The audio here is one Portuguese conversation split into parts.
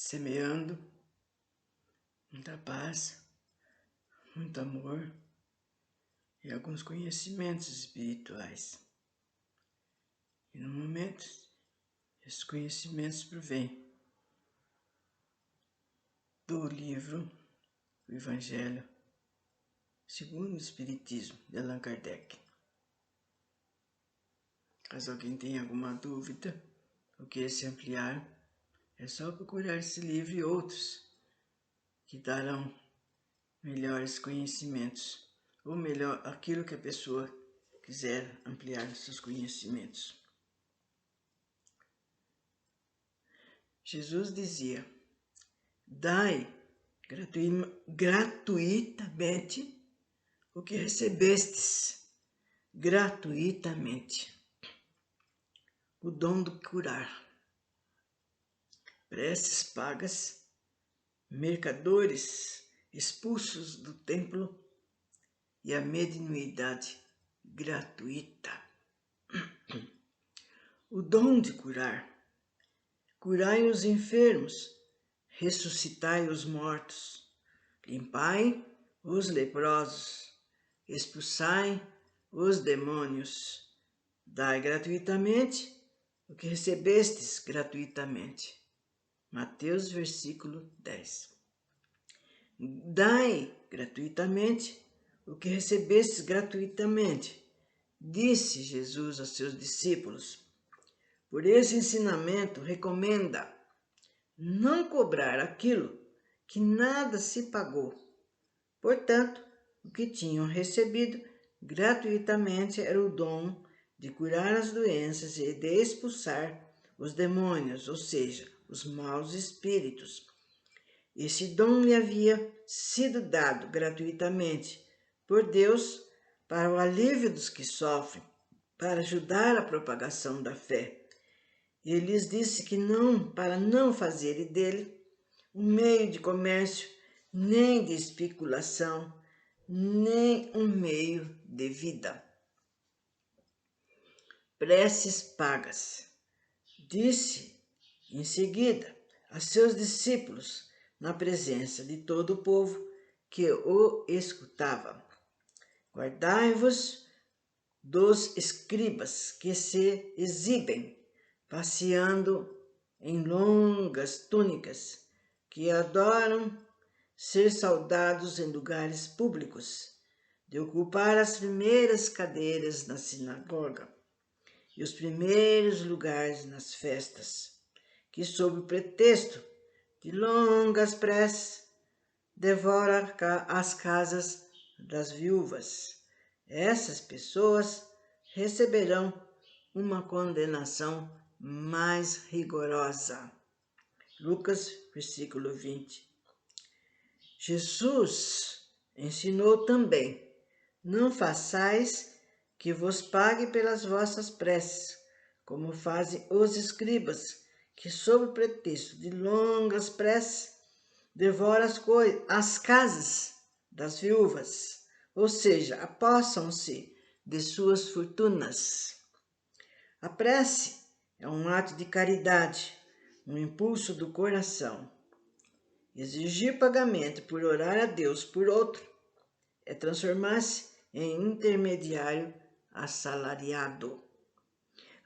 semeando muita paz, muito amor e alguns conhecimentos espirituais. E no momento, esses conhecimentos provêm do livro O Evangelho segundo o Espiritismo, de Allan Kardec. Caso alguém tenha alguma dúvida ou queira se ampliar, é só procurar esse livro e outros que darão melhores conhecimentos, ou melhor, aquilo que a pessoa quiser ampliar seus conhecimentos. Jesus dizia: dai gratuitamente o que recebestes gratuitamente. O dom do curar. Preces pagas, mercadores expulsos do templo e a mediunidade gratuita. O dom de curar. Curai os enfermos, ressuscitai os mortos, limpai os leprosos, expulsai os demônios, dai gratuitamente o que recebestes gratuitamente. Mateus, versículo 10. Dai gratuitamente o que recebestes gratuitamente, disse Jesus aos seus discípulos. Por esse ensinamento, recomenda não cobrar aquilo que nada se pagou. Portanto, o que tinham recebido gratuitamente era o dom de curar as doenças e de expulsar os demônios, ou seja, os maus espíritos. Esse dom lhe havia sido dado gratuitamente por Deus para o alívio dos que sofrem, para ajudar a propagação da fé. Ele lhes disse que não, para não fazerem dele um meio de comércio, nem de especulação, nem um meio de vida. Preces pagas. Disse em seguida a seus discípulos, na presença de todo o povo que o escutava: guardai-vos dos escribas que se exibem, passeando em longas túnicas, que adoram ser saudados em lugares públicos, de ocupar as primeiras cadeiras na sinagoga e os primeiros lugares nas festas, que sob o pretexto de longas preces devora as casas das viúvas. Essas pessoas receberão uma condenação mais rigorosa. Lucas, versículo 20. Jesus ensinou também: não façais que vos pague pelas vossas preces, como fazem os escribas, que sob o pretexto de longas preces devoram as casas das viúvas, ou seja, apossam-se de suas fortunas. A prece é um ato de caridade, um impulso do coração. Exigir pagamento por orar a Deus por outro é transformar-se em intermediário assalariado.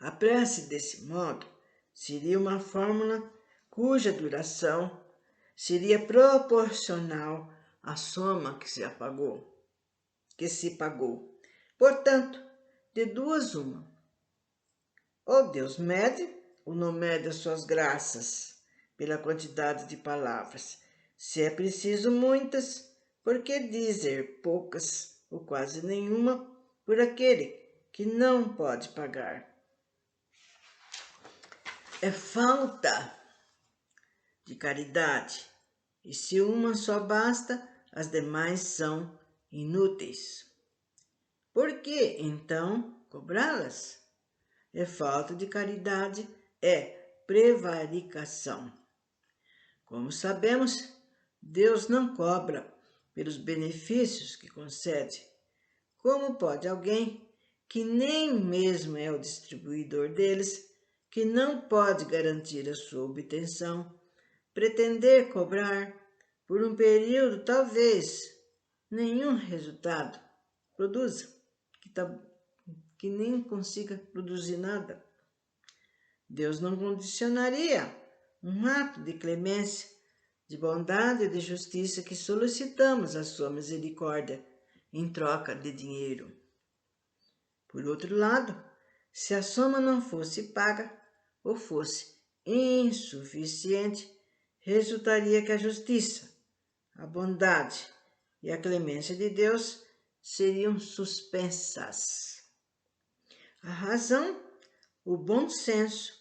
A prece, desse modo, seria uma fórmula cuja duração seria proporcional à soma que se pagou. Portanto, de duas uma: ou Deus mede ou não mede as suas graças pela quantidade de palavras. Se é preciso muitas, por que dizer poucas ou quase nenhuma por aquele que não pode pagar? É falta de caridade, e se uma só basta, as demais são inúteis. Por que, então, cobrá-las? É falta de caridade, é prevaricação. Como sabemos, Deus não cobra pelos benefícios que concede. Como pode alguém que nem mesmo é o distribuidor deles, que não pode garantir a sua obtenção, pretender cobrar por um período talvez nenhum resultado produza, que nem consiga produzir nada. Deus não condicionaria um ato de clemência, de bondade e de justiça que solicitamos a sua misericórdia em troca de dinheiro. Por outro lado, se a soma não fosse paga ou fosse insuficiente, resultaria que a justiça, a bondade e a clemência de Deus seriam suspensas. A razão, o bom senso,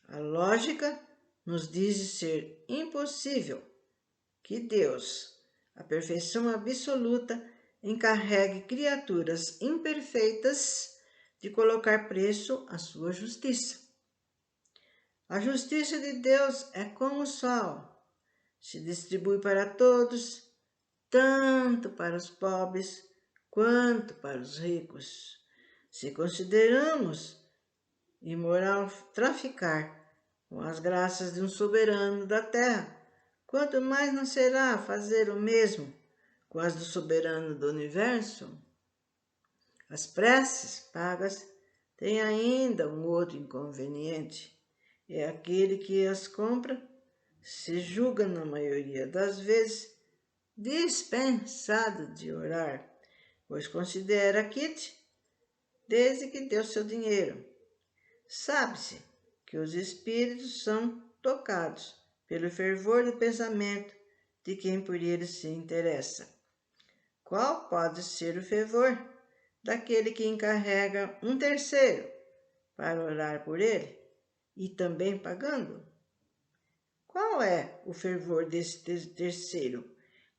a lógica nos diz ser impossível que Deus, a perfeição absoluta, encarregue criaturas imperfeitas de colocar preço à sua justiça. A justiça de Deus é como o sol, se distribui para todos, tanto para os pobres quanto para os ricos. Se consideramos imoral traficar com as graças de um soberano da terra, quanto mais não será fazer o mesmo com as do soberano do universo? As preces pagas têm ainda um outro inconveniente. É aquele que as compra se julga, na maioria das vezes, dispensado de orar, pois considera quite desde que deu seu dinheiro. Sabe-se que os espíritos são tocados pelo fervor do pensamento de quem por eles se interessa. Qual pode ser o fervor daquele que encarrega um terceiro para orar por ele e também pagando? Qual é o fervor desse terceiro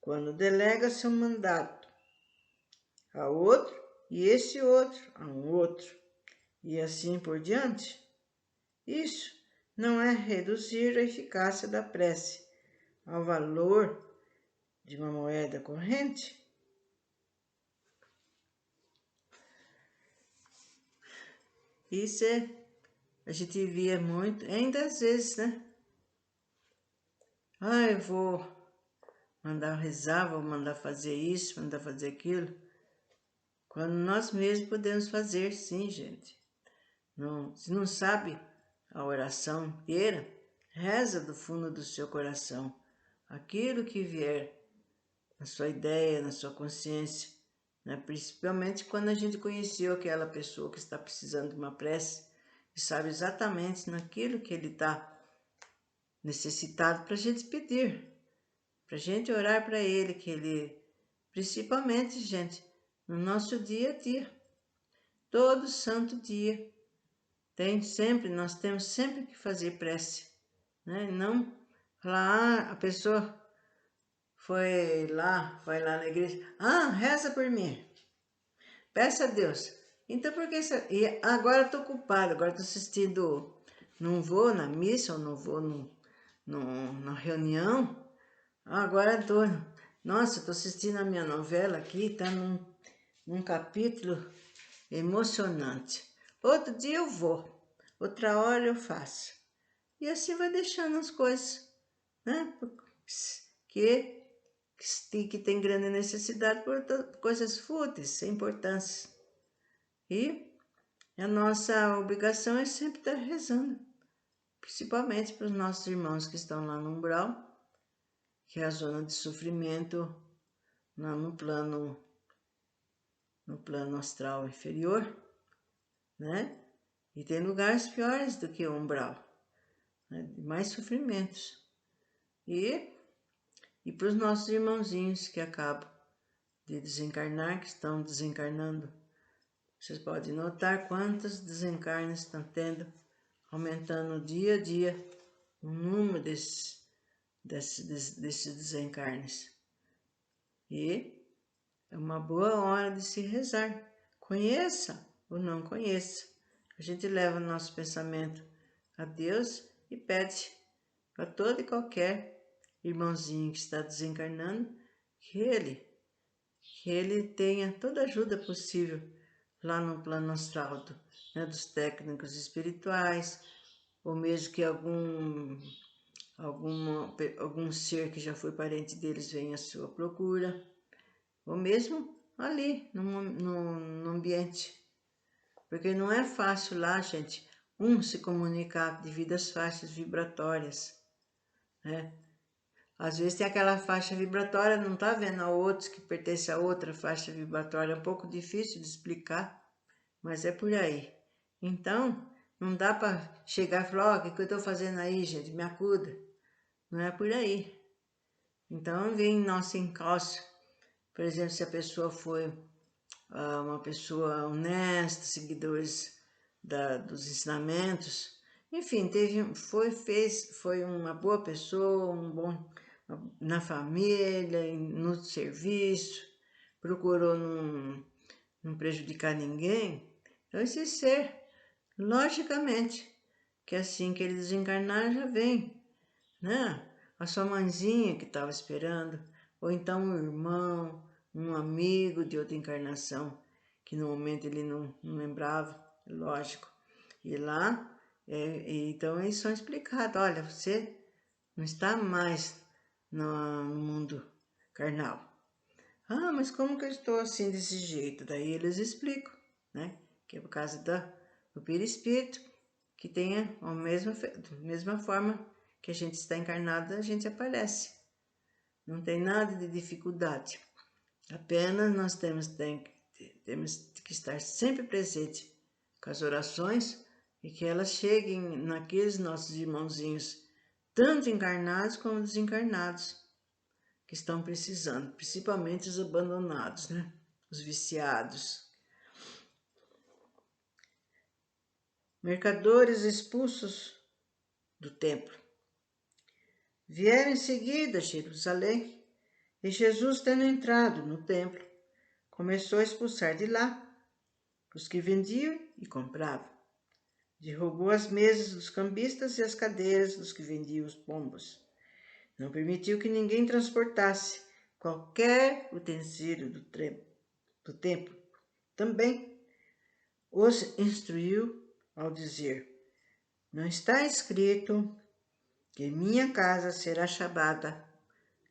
quando delega seu mandato a outro e esse outro a um outro e assim por diante? Isso não é reduzir a eficácia da prece ao valor de uma moeda corrente? Isso a gente via muito, ainda às vezes, né? Eu vou mandar rezar, vou mandar fazer isso, mandar fazer aquilo. Quando nós mesmos podemos fazer, sim, gente. Não, se não sabe a oração inteira, reza do fundo do seu coração. Aquilo que vier na sua ideia, na sua consciência, né? Principalmente quando a gente conheceu aquela pessoa que está precisando de uma prece e sabe exatamente naquilo que ele está necessitado para a gente pedir, para a gente orar para ele, que ele, principalmente, gente, no nosso dia a dia, todo santo dia, nós temos sempre que fazer prece, né? Não falar, a pessoa vai lá na igreja, reza por mim, peça a Deus. Então, por que isso? E agora estou ocupada, agora estou assistindo, não vou na missa, ou não vou na reunião, agora estou, nossa, estou assistindo a minha novela aqui, está num capítulo emocionante. Outro dia eu vou, outra hora eu faço. E assim vai deixando as coisas, né? Que tem grande necessidade por coisas fúteis, sem importância. E a nossa obrigação é sempre estar rezando, principalmente para os nossos irmãos que estão lá no umbral, que é a zona de sofrimento no plano astral inferior, né? E tem lugares piores do que o umbral, né? De mais sofrimentos. E para os nossos irmãozinhos que acabam de desencarnar, que estão desencarnando, vocês podem notar quantos desencarnes estão tendo, aumentando dia a dia o número desses desencarnes. E é uma boa hora de se rezar. Conheça ou não conheça. A gente leva o nosso pensamento a Deus e pede para todo e qualquer irmãozinho que está desencarnando que ele tenha toda a ajuda possível lá no plano astral, né, dos técnicos espirituais, ou mesmo que algum ser que já foi parente deles vem à sua procura, ou mesmo ali no ambiente. Porque não é fácil lá, gente, se comunicar devido às faixas vibratórias, né? Às vezes tem aquela faixa vibratória, não está vendo a outros que pertence a outra faixa vibratória, é um pouco difícil de explicar, mas é por aí. Então, não dá para chegar e falar, o que eu estou fazendo aí, gente, me acuda. Não é por aí. Então, vem nosso encalço. Por exemplo, se a pessoa foi uma pessoa honesta, seguidores dos ensinamentos, enfim, foi uma boa pessoa, na família, no serviço, procurou não prejudicar ninguém. Então esse ser, logicamente, que assim que ele desencarnar já vem, né? A sua mãezinha que estava esperando, ou então um irmão, um amigo de outra encarnação, que no momento ele não lembrava, lógico. E lá, então eles são explicados, olha, você não está mais no mundo carnal. Ah, mas como que eu estou assim desse jeito? Daí eles explicam, né? Que é por causa do perispírito, que tem a mesma forma que a gente está encarnado, a gente aparece. Não tem nada de dificuldade. Apenas nós temos que estar sempre presente com as orações e que elas cheguem naqueles nossos irmãozinhos, tanto encarnados como desencarnados, que estão precisando, principalmente os abandonados, né? Os viciados. Mercadores expulsos do templo. Vieram em seguida a Jerusalém, e Jesus, tendo entrado no templo, começou a expulsar de lá os que vendiam e compravam. Derrubou as mesas dos cambistas e as cadeiras dos que vendiam os pombos. Não permitiu que ninguém transportasse qualquer utensílio do templo. Também os instruiu ao dizer: não está escrito que minha casa será chamada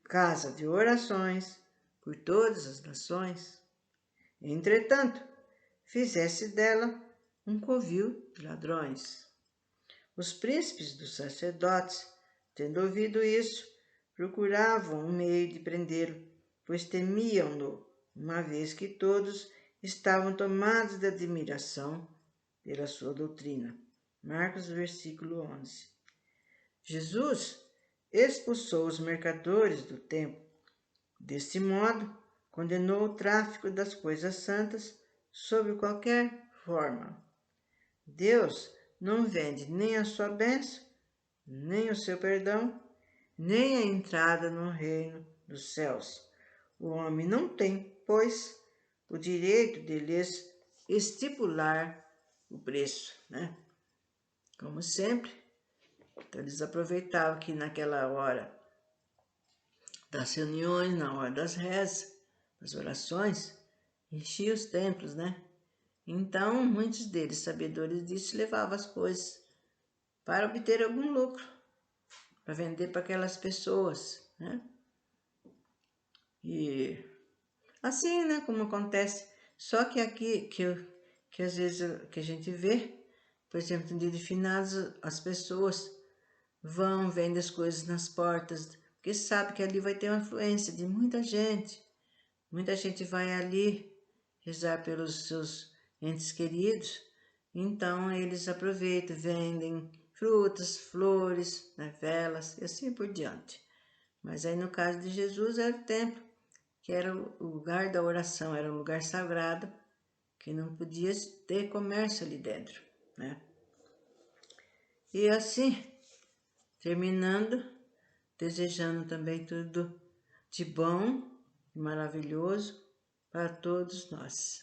casa de orações por todas as nações? Entretanto, fizesse dela um covil de ladrões. Os príncipes dos sacerdotes, tendo ouvido isso, procuravam um meio de prendê-lo, pois temiam-no, uma vez que todos estavam tomados de admiração pela sua doutrina. Marcos, versículo 11. Jesus expulsou os mercadores do templo. Deste modo, condenou o tráfico das coisas santas sob qualquer forma. Deus não vende nem a sua bênção, nem o seu perdão, nem a entrada no reino dos céus. O homem não tem, pois, o direito de lhes estipular o preço, né? Como sempre, então eles aproveitavam que naquela hora das reuniões, na hora das rezas, das orações, enchia os templos, né? Então, muitos deles, sabedores disso, levavam as coisas para obter algum lucro, para vender para aquelas pessoas, né? E assim, né, como acontece. Só que aqui, que às vezes que a gente vê, por exemplo, no dia de finados, as pessoas vão, vendem as coisas nas portas, porque sabe que ali vai ter uma influência de muita gente. Muita gente vai ali rezar pelos seus entes queridos, então eles aproveitam, vendem frutas, flores, né, velas e assim por diante. Mas aí no caso de Jesus era o templo, que era o lugar da oração, era um lugar sagrado, que não podia ter comércio ali dentro, né? E assim, terminando, desejando também tudo de bom e maravilhoso para todos nós.